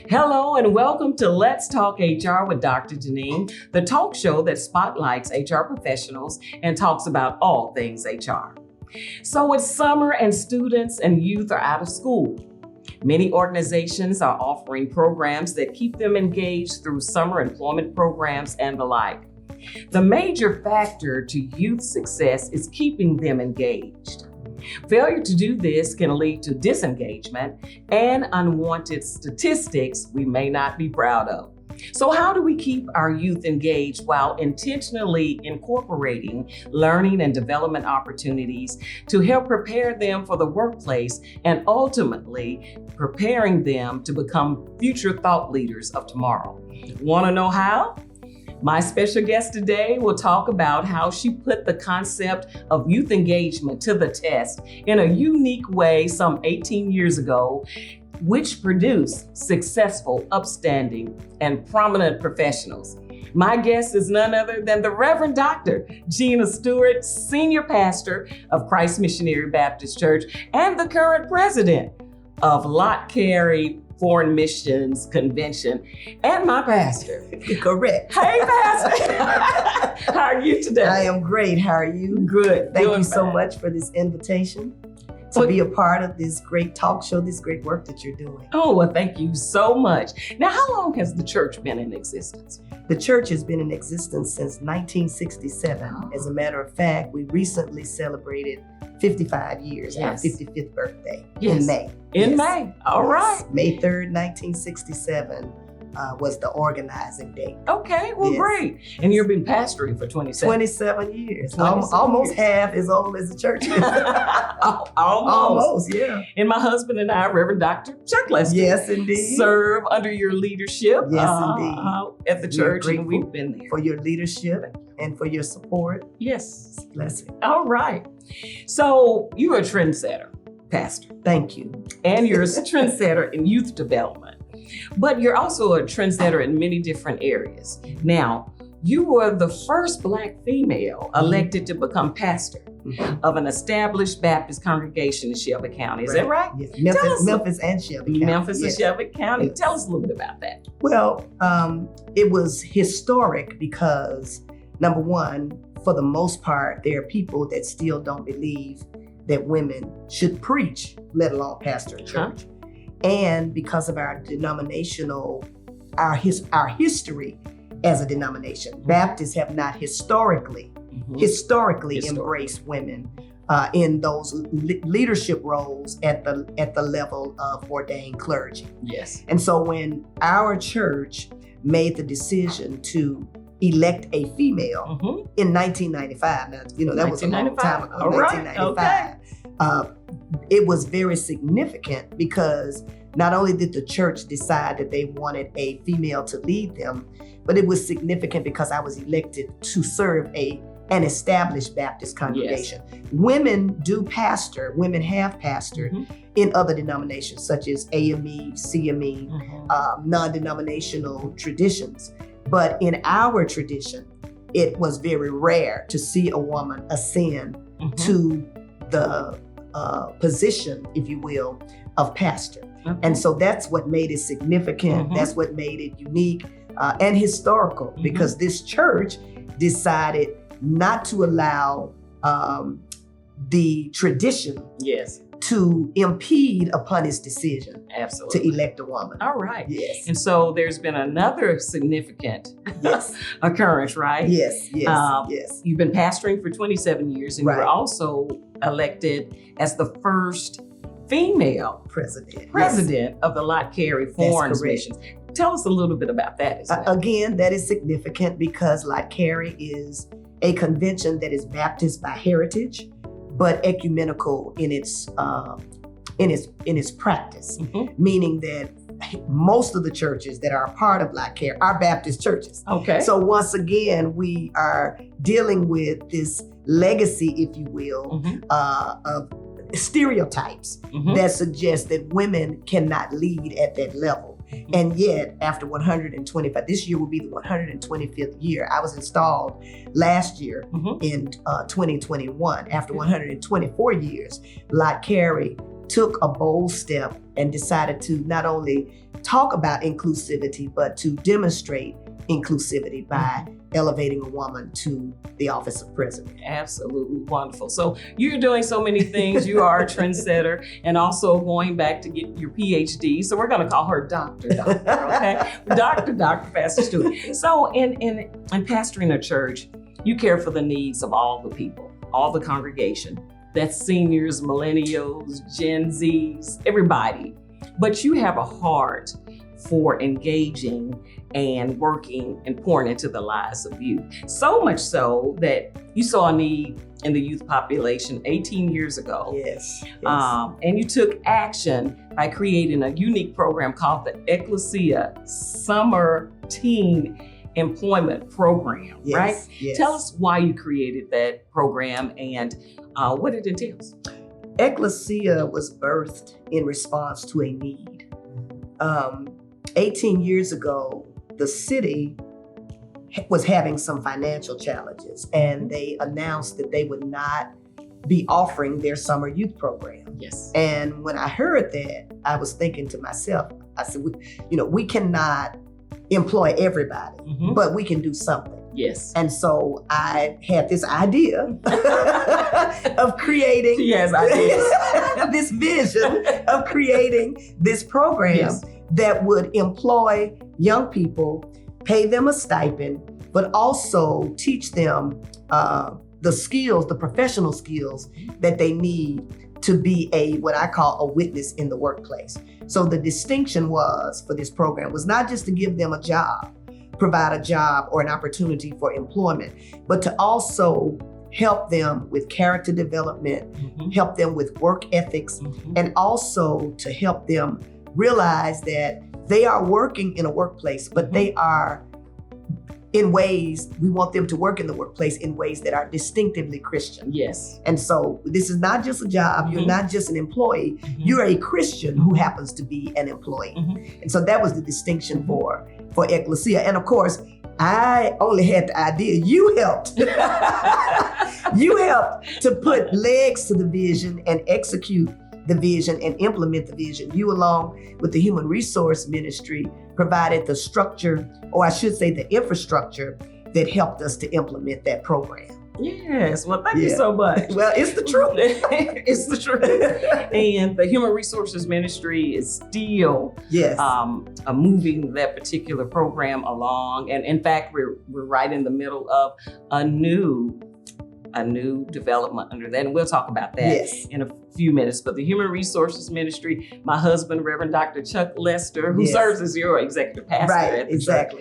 Hello and welcome to Let's Talk HR with Dr. Janine, the talk show that spotlights HR professionals and talks about all things HR. So it's summer and students and youth are out of school. Many organizations are offering programs that keep them engaged through summer employment programs and the like. The major factor to youth success is keeping them engaged. Failure to do this can lead to disengagement and unwanted statistics we may not be proud of. So how do we keep our youth engaged while intentionally incorporating learning and development opportunities to help prepare them for the workplace and ultimately preparing them to become future thought leaders of tomorrow? Want to know how? My special guest today will talk about how she put the concept of youth engagement to the test in a unique way some 18 years ago, which produced successful, upstanding, and prominent professionals. My guest is none other than the Reverend Dr. Gina Stewart, Senior Pastor of Christ Missionary Baptist Church and the current president of Lott Carey Foreign Missions Convention, and my pastor. Correct. Hey, Pastor. How are you today? I am great. How are you? Good. Thank you so much for this invitation to be a part of this great talk show, this great work that you're doing. Oh, well, thank you so much. Now, how long has the church been in existence? The church has been in existence since 1967. Oh. As a matter of fact, we recently celebrated 55 years, yes. Our 55th birthday yes. in May. In May, all right. May 3rd, 1967 was the organizing date. Okay, well, great. And you've been pastoring for 27 years. 27 almost years. half as old as the church is. Almost, yeah. And my husband and I, Reverend Dr. Chuck Lester, yes, indeed, serve under your leadership. Yes, indeed. At the church, and we've been there. For your leadership and for your support. Yes. Blessing. All right. So you're a trendsetter, Pastor. Thank you. And you're a trendsetter in youth development. But you're also a trendsetter in many different areas. Now, you were the first Black female elected to become pastor of an established Baptist congregation in Shelby County. Is that right? Yes. Memphis and Shelby County. Memphis and Shelby County. Yes. Tell us a little bit about that. Well, it was historic because, number one, for the most part, there are people that still don't believe that women should preach, let alone pastor a church. Huh? And because of our denominational, our history as a denomination, Baptists have not historically embraced women in those leadership roles at the level of ordained clergy. Yes. And so when our church made the decision to elect a female in 1995, now, that was a long time ago, all 1995. Right. Okay. It was very significant because not only did the church decide that they wanted a female to lead them, but it was significant because I was elected to serve an established Baptist congregation. Yes. Women have pastored in other denominations such as AME, CME, non-denominational traditions. But in our tradition, it was very rare to see a woman ascend to the position, if you will, of pastor. And so that's what made it significant. That's what made it unique and historical because this church decided not to allow the tradition to impede upon his decision to elect a woman. All right. Yes. And so there's been another significant occurrence, right? Yes. You've been pastoring for 27 years and you were also elected as the first female president of the Lott Carey Foreign Missions. Tell us a little bit about that as well. Again, that is significant because Lott Carey is a convention that is Baptist by heritage, but ecumenical in its practice, meaning that most of the churches that are a part of Lott Carey are Baptist churches. Okay. So once again, we are dealing with this legacy, if you will, of stereotypes that suggest that women cannot lead at that level. And yet, after 125, this year will be the 125th year. I was installed last year in 2021. After 124 years, Lot Carey took a bold step and decided to not only talk about inclusivity, but to demonstrate inclusivity by elevating a woman to the office of president. Absolutely wonderful. So you're doing so many things. You are a trendsetter and also going back to get your PhD. So we're going to call her Dr. Okay? Dr. Pastor Stewart. So in pastoring a church, you care for the needs of all the people, all the congregation. That's seniors, millennials, Gen Zs, everybody. But you have a heart for engaging and working and pouring into the lives of youth. So much so that you saw a need in the youth population 18 years ago. Yes. And you took action by creating a unique program called the Ecclesia Summer Teen Employment Program, right? Yes. Tell us why you created that program and what it entails. Ecclesia was birthed in response to a need. 18 years ago, the city was having some financial challenges, and they announced that they would not be offering their summer youth program. Yes. And when I heard that, I was thinking to myself, I said, we cannot employ everybody, but we can do something. Yes. And so I had this idea of creating this vision of creating this program that would employ young people, pay them a stipend, but also teach them the skills, the professional skills that they need to be what I call a witness in the workplace. So the distinction for this program was not just to give them a job, provide a job or an opportunity for employment, but to also help them with character development, help them with work ethics, and also to help them realize that they are working in a workplace, but they are we want them to work in the workplace in ways that are distinctively Christian. Yes. And so this is not just a job. You're not just an employee. You're a Christian who happens to be an employee. And so that was the distinction for Ecclesia. And of course, I only had the idea. You helped. You helped to put legs to the vision and execute the vision and implement the vision. You, along with the Human Resource Ministry, provided the structure, or I should say the infrastructure, that helped us to implement that program. Yes. Well, thank you so much. Well, it's the truth. It's the truth. And the Human Resources Ministry is still moving that particular program along. And in fact, we're right in the middle of a new development under that. And we'll talk about that in a few minutes. But the Human Resources Ministry, my husband, Reverend Dr. Chuck Lester, who serves as your executive pastor at the church,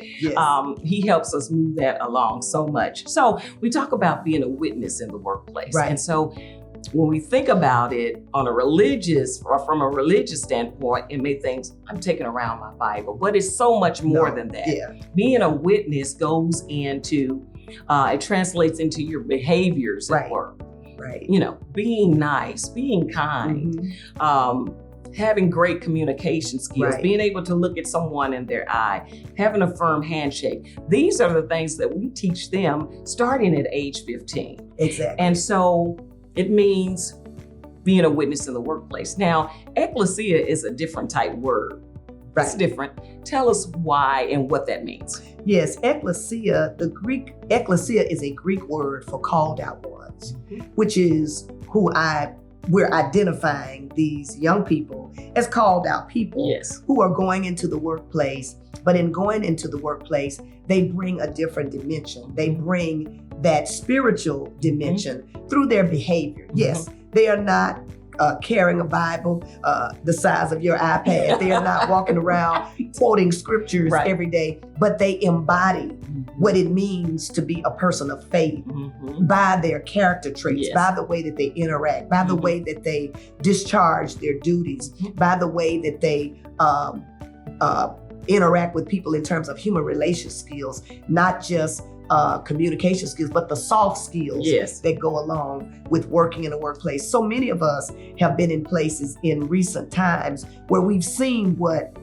he helps us move that along so much. So we talk about being a witness in the workplace. Right. And so when we think about it on a religious or from a religious standpoint, it may think I'm taking around my Bible, but it's so much more than that. Yeah. Being a witness goes into it translates into your behaviors at work. Right. Being nice, being kind, having great communication skills, being able to look at someone in their eye, having a firm handshake. These are the things that we teach them starting at age 15. Exactly. And so it means being a witness in the workplace. Now, ecclesia is a different type word. It's different. Tell us why and what that means. Yes, ecclesia, ecclesia is a Greek word for called out ones, which is we're identifying these young people as called out people who are going into the workplace. But in going into the workplace, they bring a different dimension. They bring that spiritual dimension through their behavior. Yes, they are not carrying a Bible the size of your iPad. They are not walking around quoting scriptures every day, but they embody what it means to be a person of faith by their character traits, by the way that they interact, by the way that they discharge their duties, by the way that they interact with people in terms of human relation skills, not just communication skills, but the soft skills that go along with working in a workplace. So many of us have been in places in recent times where we've seen what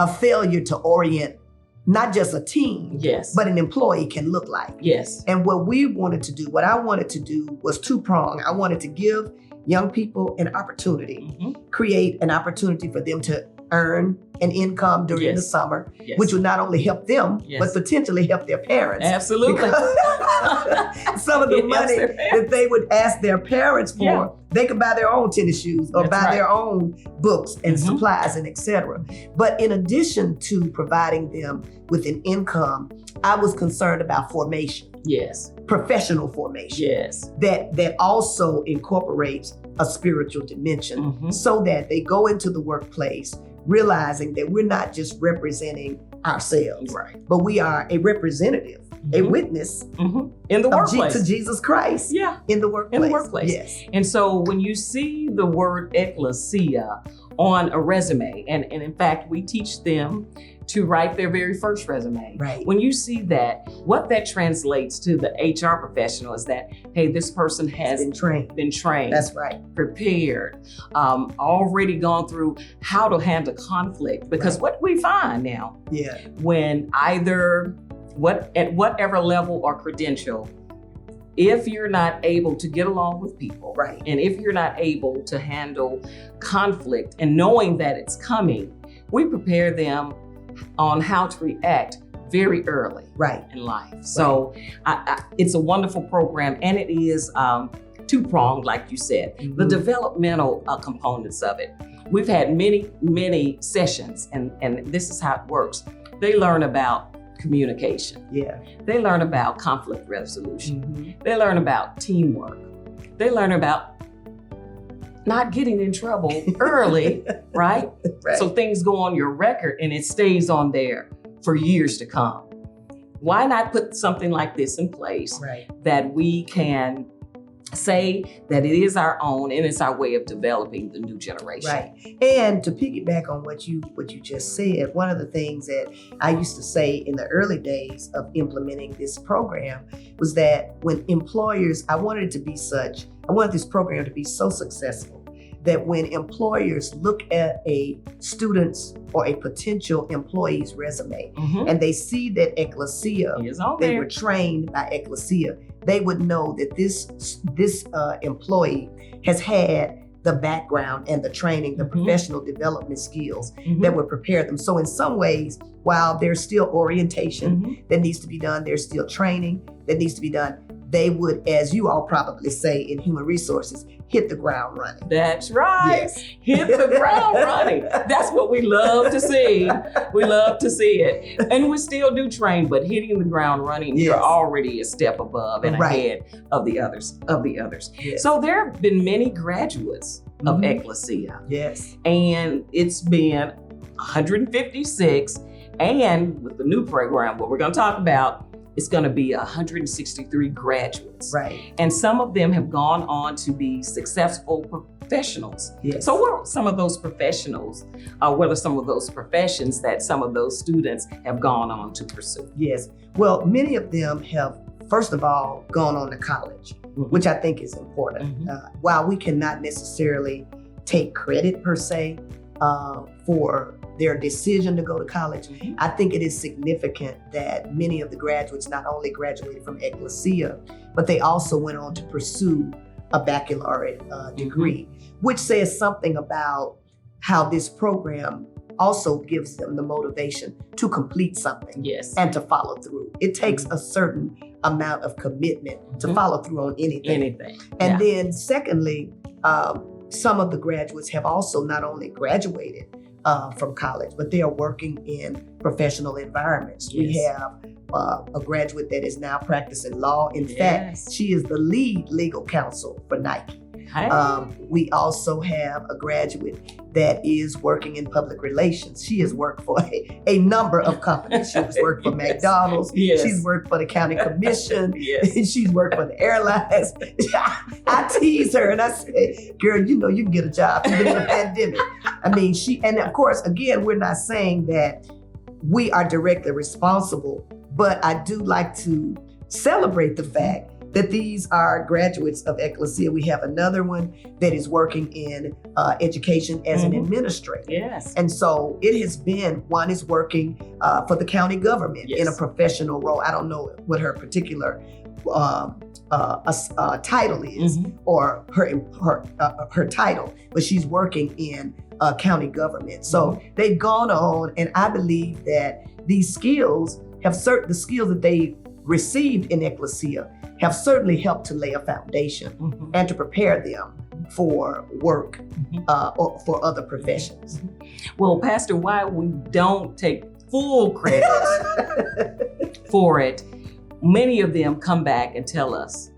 a failure to orient not just a team, Yes. but an employee can look like. Yes. And what I wanted to do was two-pronged. I wanted to give young people an opportunity, Mhm. create an opportunity for them to earn an income during Yes. the summer, Yes. which would not only help them, Yes. but potentially help their parents. Absolutely. Because some of the It helps money their that parents. they would ask their parents for, Yeah. they could buy their own tennis shoes or That's buy right. their own books and Mhm. supplies and etc. But in addition to providing them with an income, I was concerned about formation, Yes. professional formation Yes. that also incorporates a spiritual dimension Mhm. so that they go into the workplace realizing that we're not just representing ourselves, Right. but we are a representative, a Mhm. witness Mhm. In the of workplace. to Jesus Christ Yeah. in the workplace. workplace. Yes. And so when you see the word ecclesia on a resume, and in fact, we teach them to write their very first resume. Right. When you see that, what that translates to the HR professional is that, hey, this person has Been trained. been trained, That's right. prepared, already gone through how to handle conflict. Because Right. what we find now, Yeah. when at whatever level or credential, if you're not able to get along with people, Right. and if you're not able to handle conflict and knowing that it's coming, we prepare them on how to react very early Right. in life. So it's a wonderful program, and it is two-pronged, like you said. The Mhm. developmental components of it. We've had many sessions, and this is how it works. They learn about communication. Yeah. They learn about conflict resolution. Mhm. They learn about teamwork. They learn about not getting in trouble early, right? Right. So things go on your record and it stays on there for years to come. Why not put something like this in place right. that we can say that it is our own and it's our way of developing the new generation? Right. And to piggyback on what you just said, one of the things that I used to say in the early days of implementing this program was that when employers, I wanted this program to be so successful that when employers look at a student's or a potential employee's resume Mhm. and they see that Ecclesia, It is on they there. were trained by Ecclesia, they would know that this employee has had the background and the training, the Mhm. professional development skills Mhm. that would prepare them. So in some ways, while there's still orientation Mhm. that needs to be done, there's still training that needs to be done, they would, as you all probably say in human resources, hit the ground running. That's right. Yes. Hit the ground running. That's what we love to see. We love to see it. And we still do train, but hitting the ground running, Yes. you're already a step above and Right. ahead of the others. Yes. So there have been many graduates of Mhm. Ecclesia, Yes. and it's been 156. And with the new program, what we're going to talk about, it's going to be 163 graduates. Right. And some of them have gone on to be successful professionals. Yes. So what are some of those professionals? What are some of those professions that some of those students have gone on to pursue? Yes. Well, many of them have, first of all, gone on to college, Mhm. which I think is important. Mhm. While we cannot necessarily take credit per se for their decision to go to college, Mhm. I think it is significant that many of the graduates not only graduated from Ecclesia, but they also went on to pursue a baccalaureate degree, which says something about how this program also gives them the motivation to complete something Yes. and to follow through. It takes a certain amount of commitment to Mhm. follow through on anything. Anything. And Yeah. then secondly, some of the graduates have also not only graduated from college, but they are working in professional environments. We Yes. have a graduate that is now practicing law. In Yes. fact, she is the lead legal counsel for Nike. Hey. We also have a graduate that is working in public relations. She has worked for a number of companies. She's worked for Yes. McDonald's. Yes. She's worked for the county commission. Yes. She's worked for the airlines. I tease her and I say, girl, you know you can get a job even in a pandemic. I mean, and of course, again, we're not saying that we are directly responsible, but I do like to celebrate the fact that these are graduates of Ecclesia. We have another one that is working in education as an administrator. Yes. And so it has been, one is working for the county government in a professional role. I don't know what her particular title is or her title, but she's working in county government. So they've gone on, and I believe that these skills the skills that they received in Ecclesia have certainly helped to lay a foundation and to prepare them for work or for other professions. Well, Pastor, why we don't take full credit for it, many of them come back and tell us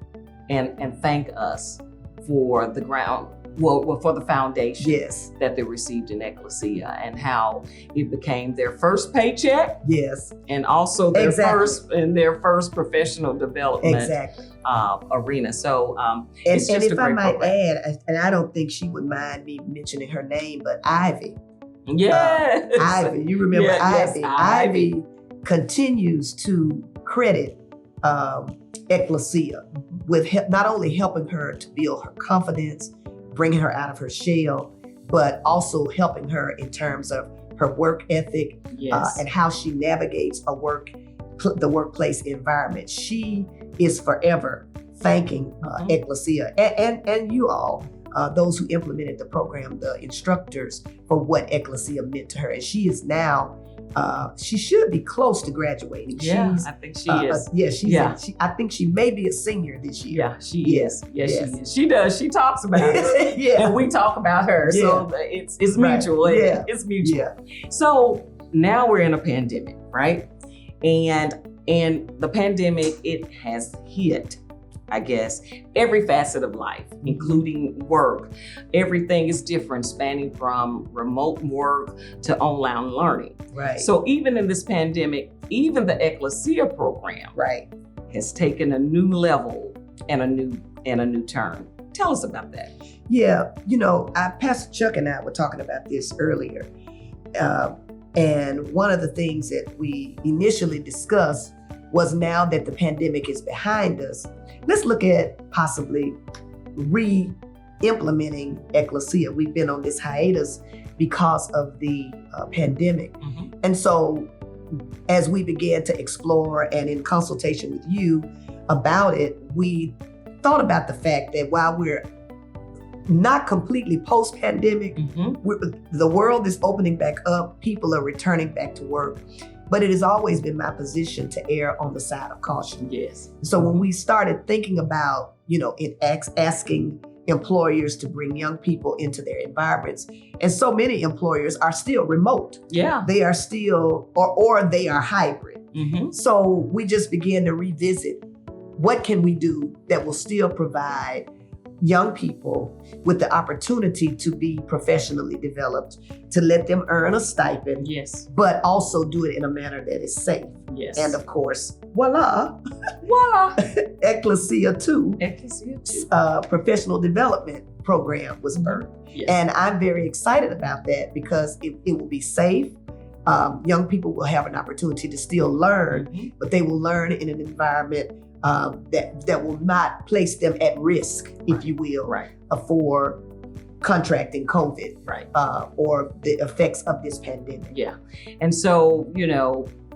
and thank us for the for the foundation that they received in Ecclesia and how it became their first paycheck. Yes. And also their first professional development arena. So it's just if a great I might program. add, and I don't think she would mind me mentioning her name, but Ivy. Yes. Ivy, you remember Ivy? Yes, Ivy continues to credit Ecclesia with not only helping her to build her confidence, bringing her out of her shell, but also helping her in terms of her work ethic and how she navigates the workplace environment. She is forever thanking Ecclesia and you all, those who implemented the program, the instructors, for what Ecclesia meant to her. And she is now, she should be close to graduating. Yeah, I think she is. I think she may be a senior this year. Yeah, she is. Yes, she is. She does. She talks about it. And we talk about her. Yeah. So it's mutual. Yeah. It's mutual. Yeah. So now we're in a pandemic, right? And the pandemic, it has hit, I guess, every facet of life, including work. Everything is different, spanning from remote work to online learning. Right. So even in this pandemic, even the Ecclesia program has taken a new level and a new turn. Tell us about that. Yeah, Pastor Chuck and I were talking about this earlier. And one of the things that we initially discussed was, now that the pandemic is behind us, let's look at possibly re-implementing Ecclesia. We've been on this hiatus because of the pandemic. And so as we began to explore and in consultation with you about it, we thought about the fact that while we're not completely post-pandemic, the world is opening back up, people are returning back to work, but it has always been my position to err on the side of caution. Yes. So when we started thinking about, asking employers to bring young people into their environments, and so many employers are still remote. Yeah. They are still, or they are hybrid. So we just began to revisit, what can we do that will still provide young people with the opportunity to be professionally developed, to let them earn a stipend, but also do it in a manner that is safe. Yes. And of course, voila, Ecclesia 2, professional development program was birthed. Yes. And I'm very excited about that because it will be safe. Young people will have an opportunity to still learn, but they will learn in an environment that will not place them at risk, if you will, for contracting COVID or the effects of this pandemic. Yeah. And so,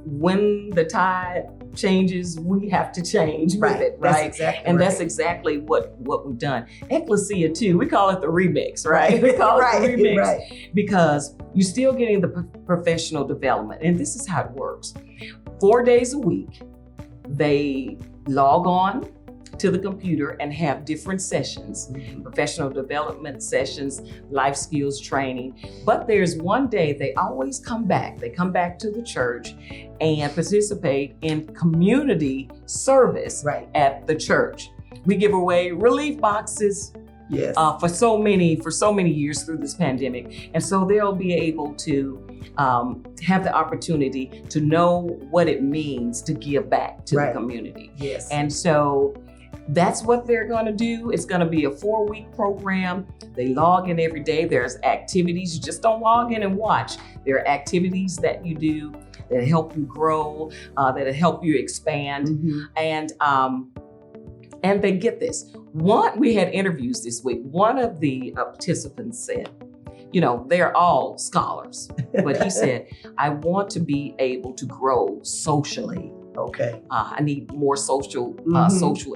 when the tide changes, we have to change with it, right? That's exactly what we've done. Ecclesia 2, we call it the remix, right? We call it the remix because you're still getting the professional development. And this is how it works. 4 days a week, they log on to the computer and have different sessions, professional development sessions, life skills training. But there's one day they always come back. They come back to the church and participate in community service at the church. We give away relief boxes for so many years through this pandemic. And so they'll be able to have the opportunity to know what it means to give back to the community. Yes. And so that's what they're going to do. It's going to be a 4-week program. They log in every day. There's activities. You just don't log in and watch. There are activities that you do that help you grow, that help you expand. And And they get this. We had interviews this week. One of the participants said, they're all scholars, but he said, I want to be able to grow socially. Okay. I need more social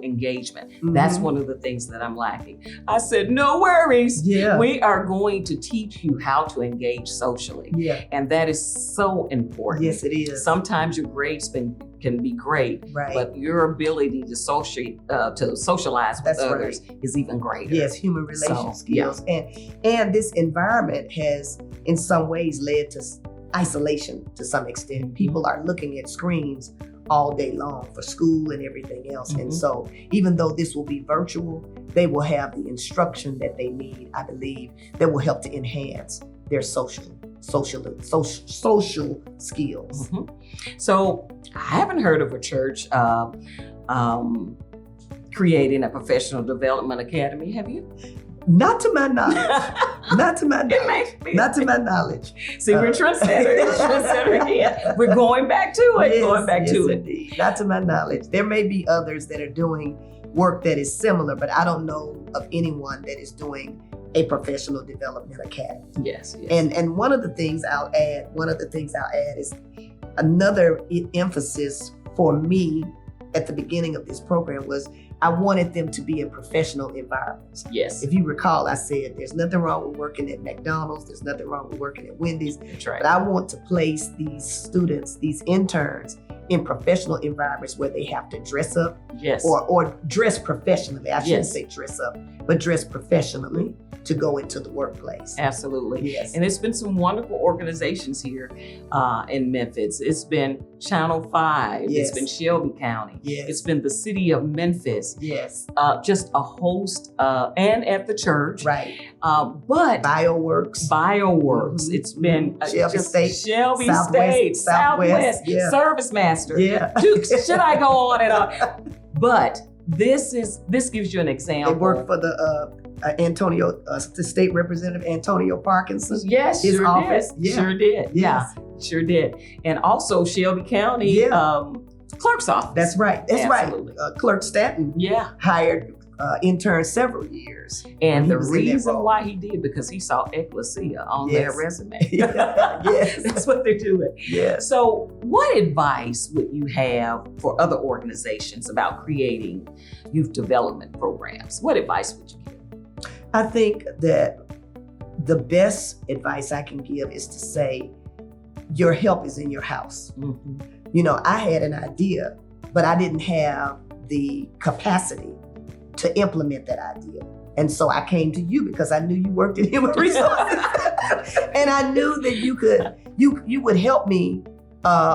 engagement. Mhm. That's one of the things that I'm lacking. I said, no worries. Yeah. We are going to teach you how to engage socially. Yeah. And that is so important. Yes, it is. Sometimes your grades can be great, Right. but your ability to socialize with That's others is even greater. Yes, human relation So, yeah. skills. And this environment has in some ways led to isolation to some extent. People are looking at screens all day long for school and everything else. And Mhm. so even though this will be virtual, they will have the instruction that they need, I believe, that will help to enhance their social skills. Mhm. So I haven't heard of a church creating a professional development academy. Have you? Not to my knowledge. Not to my It knowledge. makes me Not to my knowledge. See, we're trendsetter again. We're going back to it. Yes, going back yes, to it. indeed. Not to my knowledge. There may be others that are doing work that is similar, but I don't know of anyone that is doing a professional development academy. Yes. And one of the things I'll add is another emphasis for me at the beginning of this program was I wanted them to be in professional environments. Yes. If you recall, I said there's nothing wrong with working at McDonald's, there's nothing wrong with working at Wendy's, That's right. but I want to place these students, these interns, in professional environments where they have to dress up Yes. or dress professionally. I shouldn't Yes. say dress up, but dress professionally to go into the workplace. Absolutely. Yes. And it's been some wonderful organizations here in Memphis. It's been Channel 5. Yes. It's been Shelby County. Yes. It's been the city of Memphis. Yes. Just a host, and at the church. Right. But BioWorks. BioWorks. Mhm. It's been Shelby State, Shelby Southwest, State, Southwest, yeah. Service Master. Yeah. Should I go on and on? But this gives you an example. They work for the the state representative Antonio Parkinson. Yes, his sure office. did. Yeah. Sure did. Yes. Yeah, sure did. And also Shelby County Yeah. clerk's office. That's right. That's Absolutely. right. Clerk Stanton Yeah. hired interns several years. And He the was in that reason role. why he did, because he saw Ecclesia on Yes. their resume. Yes. That's what they're doing. Yes. So what advice would you have for other organizations about creating youth development programs? What advice would you give? I think that the best advice I can give is to say, your help is in your house. Mhm. You know, I had an idea, but I didn't have the capacity to implement that idea. And so I came to you because I knew you worked in human resources. And I knew that you would help me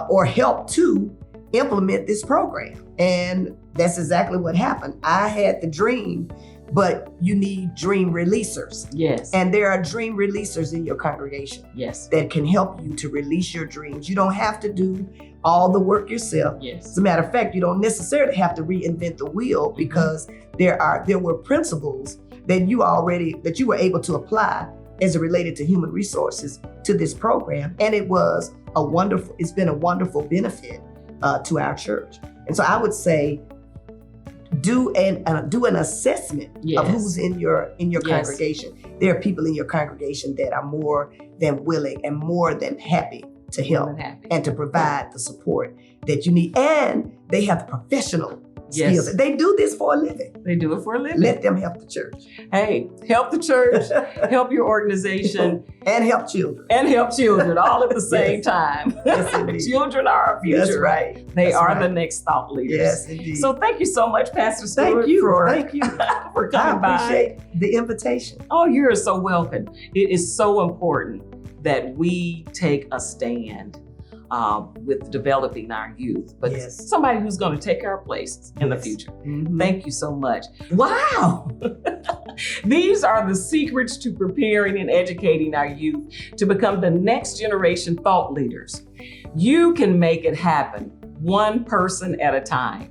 or help to implement this program. And that's exactly what happened. I had the dream, but you need dream releasers. Yes. And there are dream releasers in your congregation yes. that can help you to release your dreams. You don't have to do all the work yourself. Yes. As a matter of fact, you don't necessarily have to reinvent the wheel because there were principles that you were able to apply as it related to human resources to this program. And it's been a wonderful benefit to our church. And so I would say, do an assessment Yes. of who's in your Yes. congregation. There are people in your congregation that are more than willing and more than happy to help More than happy. and to provide the support that you need. And they have professional Yes. skills. They do this for a living. They do it for a living. Let them help the church Hey, help the church, help your organization, and help children. and help children all at the same time. Yes, indeed. Children are our future. That's right. They That's are right. the next thought leaders. Yes, indeed. So thank you so much, Pastor Stewart, thank you. for, Thank you. for I coming by. appreciate the invitation. Oh, you're so welcome. It is so important that we take a stand with developing our youth, but Yes. somebody who's going to take our place in the Yes. future. Mhm. Thank you so much. Wow. These are the secrets to preparing and educating our youth to become the next generation thought leaders. You can make it happen, one person at a time.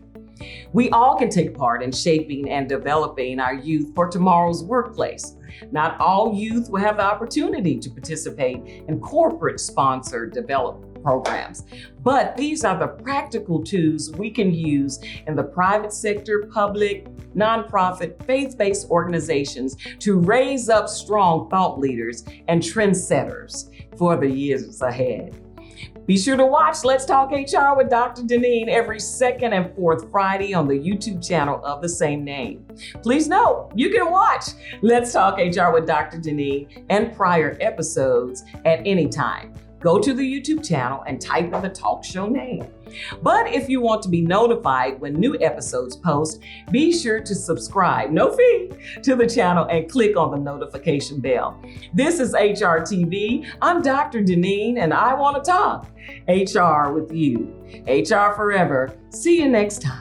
We all can take part in shaping and developing our youth for tomorrow's workplace. Not all youth will have the opportunity to participate in corporate sponsored development programs. But these are the practical tools we can use in the private sector, public, nonprofit, faith-based organizations to raise up strong thought leaders and trendsetters for the years ahead. Be sure to watch Let's Talk HR with Dr. Deneen every second and fourth Friday on the YouTube channel of the same name. Please note, you can watch Let's Talk HR with Dr. Deneen and prior episodes at any time. Go to the YouTube channel and type in the talk show name. But if you want to be notified when new episodes post, be sure to subscribe, no fee, to the channel and click on the notification bell. This is HR TV. I'm Dr. Deneen and I want to talk HR with you. HR forever. See you next time.